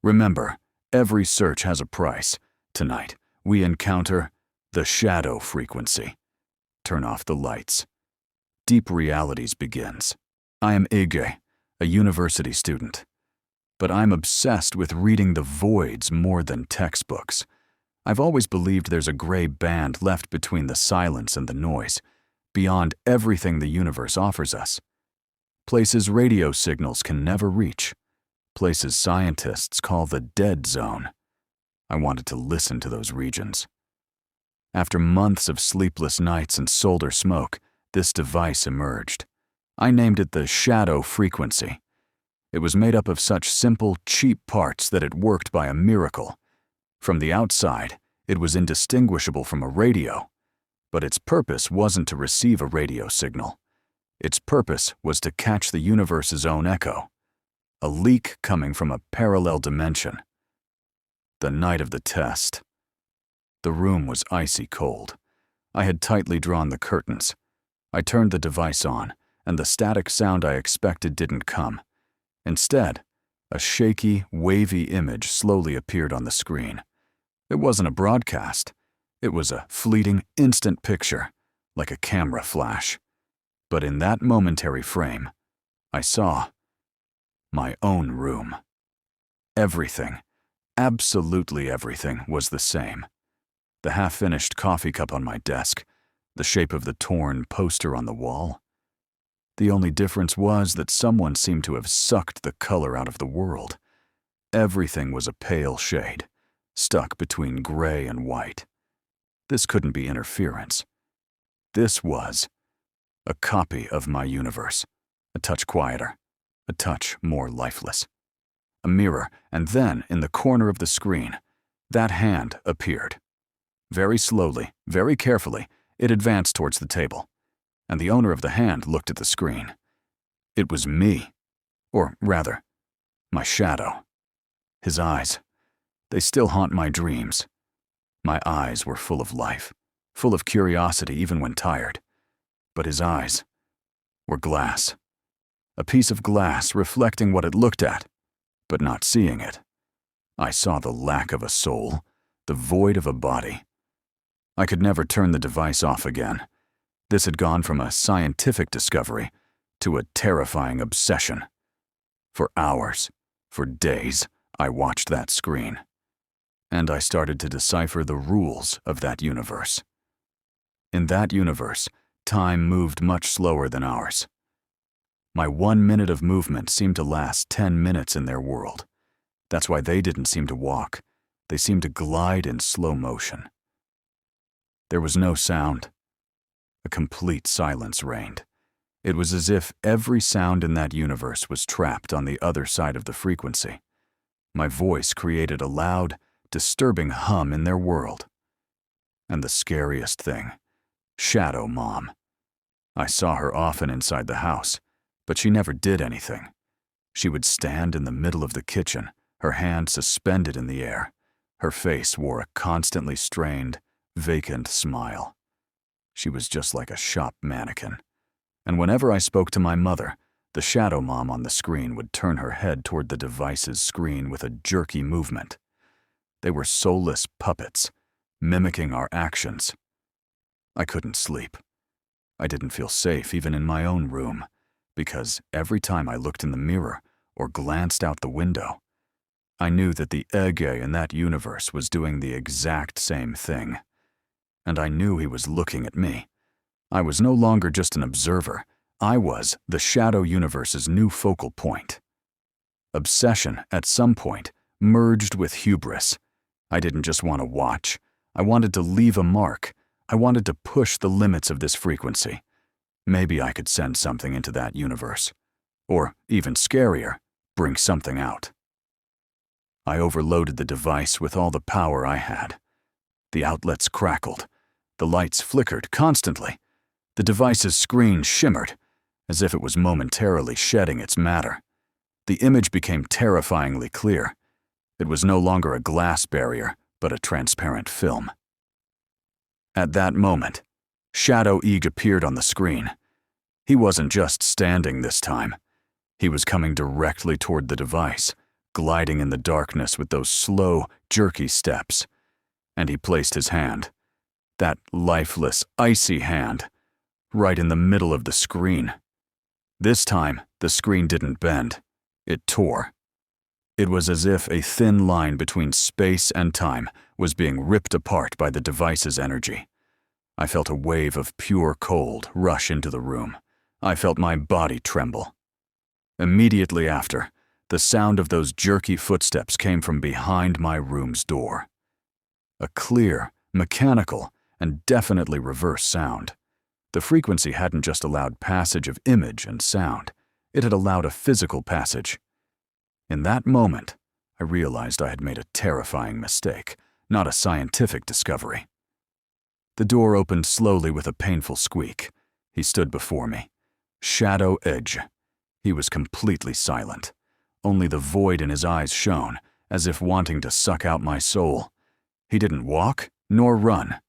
Remember, every search has a price. Tonight, we encounter the shadow frequency. Turn off the lights. Deep Realities begins. I am Ege, a university student. But I'm obsessed with reading the voids more than textbooks. I've always believed there's a gray band left between the silence and the noise, beyond everything the universe offers us. Places radio signals can never reach. Places scientists call the dead zone. I wanted to listen to those regions. After months of sleepless nights and solder smoke, this device emerged. I named it the shadow frequency. It was made up of such simple, cheap parts that it worked by a miracle. From the outside, it was indistinguishable from a radio. But its purpose wasn't to receive a radio signal. Its purpose was to catch the universe's own echo, a leak coming from a parallel dimension. The night of the test. The room was icy cold. I had tightly drawn the curtains. I turned the device on, and the static sound I expected didn't come. Instead, a shaky, wavy image slowly appeared on the screen. It wasn't a broadcast. It was a fleeting, instant picture, like a camera flash. But in that momentary frame, I saw my own room. Everything, absolutely everything, was the same. The half-finished coffee cup on my desk, the shape of the torn poster on the wall. The only difference was that someone seemed to have sucked the color out of the world. Everything was a pale shade, stuck between gray and white. This couldn't be interference. This was a copy of my universe, a touch quieter, a touch more lifeless. A mirror, and then, in the corner of the screen, that hand appeared. Very slowly, very carefully, it advanced towards the table, and the owner of the hand looked at the screen. It was me, or rather, my shadow. His eyes, they still haunt my dreams. My eyes were full of life, full of curiosity even when tired. But his eyes were glass. A piece of glass reflecting what it looked at, but not seeing it. I saw the lack of a soul, the void of a body. I could never turn the device off again. This had gone from a scientific discovery to a terrifying obsession. For hours, for days, I watched that screen. And I started to decipher the rules of that universe. In that universe, time moved much slower than ours. My 1 minute of movement seemed to last 10 minutes in their world. That's why they didn't seem to walk. They seemed to glide in slow motion. There was no sound. A complete silence reigned. It was as if every sound in that universe was trapped on the other side of the frequency. My voice created a loud, disturbing hum in their world. And the scariest thing, Shadow Mom. I saw her often inside the house, but she never did anything. She would stand in the middle of the kitchen, her hand suspended in the air. Her face wore a constantly strained, vacant smile. She was just like a shop mannequin. And whenever I spoke to my mother, the Shadow Mom on the screen would turn her head toward the device's screen with a jerky movement. They were soulless puppets, mimicking our actions. I couldn't sleep. I didn't feel safe even in my own room, because every time I looked in the mirror or glanced out the window, I knew that the Ege in that universe was doing the exact same thing. And I knew he was looking at me. I was no longer just an observer. I was the Shadow Universe's new focal point. Obsession, at some point, merged with hubris. I didn't just want to watch. I wanted to leave a mark. I wanted to push the limits of this frequency. Maybe I could send something into that universe. Or, even scarier, bring something out. I overloaded the device with all the power I had. The outlets crackled. The lights flickered constantly. The device's screen shimmered, as if it was momentarily shedding its matter. The image became terrifyingly clear. It was no longer a glass barrier, but a transparent film. At that moment, Shadow Ege appeared on the screen. He wasn't just standing this time. He was coming directly toward the device, gliding in the darkness with those slow, jerky steps. And he placed his hand, that lifeless, icy hand, right in the middle of the screen. This time, the screen didn't bend. It tore. It was as if a thin line between space and time was being ripped apart by the device's energy. I felt a wave of pure cold rush into the room. I felt my body tremble. Immediately after, the sound of those jerky footsteps came from behind my room's door. A clear, mechanical, and definitely reverse sound. The frequency hadn't just allowed passage of image and sound, it had allowed a physical passage. In that moment, I realized I had made a terrifying mistake, not a scientific discovery. The door opened slowly with a painful squeak. He stood before me. Shadow Ege. He was completely silent. Only the void in his eyes shone, as if wanting to suck out my soul. He didn't walk, nor run.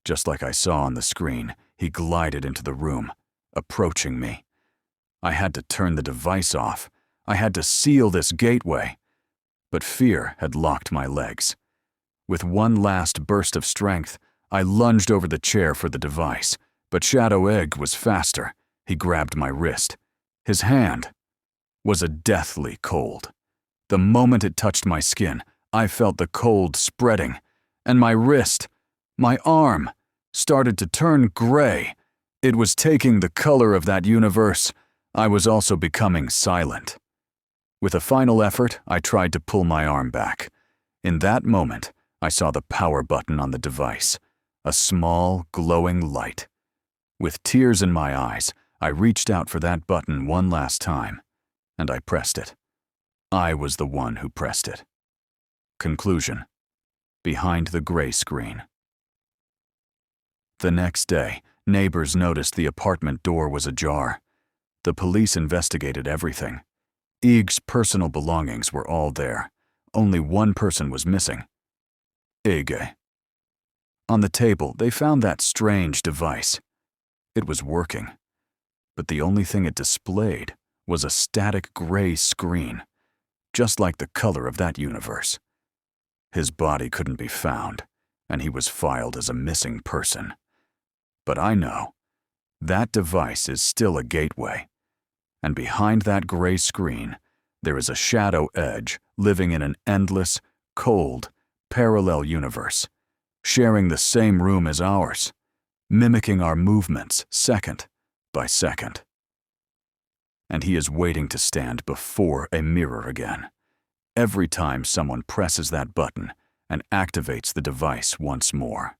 Just like I saw on the screen, he glided into the room, approaching me. I had to turn the device off. I had to seal this gateway. But fear had locked my legs. With one last burst of strength, I lunged over the chair for the device, but Shadow Ege was faster. He grabbed my wrist. His hand was a deathly cold. The moment it touched my skin, I felt the cold spreading, and my wrist, my arm, started to turn gray. It was taking the color of that universe. I was also becoming silent. With a final effort, I tried to pull my arm back. In that moment, I saw the power button on the device, a small, glowing light. With tears in my eyes, I reached out for that button one last time, and I pressed it. I was the one who pressed it. Conclusion. Behind the gray screen. The next day, neighbors noticed the apartment door was ajar. The police investigated everything. Ege's personal belongings were all there. Only one person was missing. Ege. On the table, they found that strange device. It was working, but the only thing it displayed was a static gray screen, just like the color of that universe. His body couldn't be found, and he was filed as a missing person. But I know, that device is still a gateway. And behind that gray screen, there is a Shadow Ege living in an endless, cold, parallel universe, sharing the same room as ours, mimicking our movements second by second. And he is waiting to stand before a mirror again, every time someone presses that button and activates the device once more.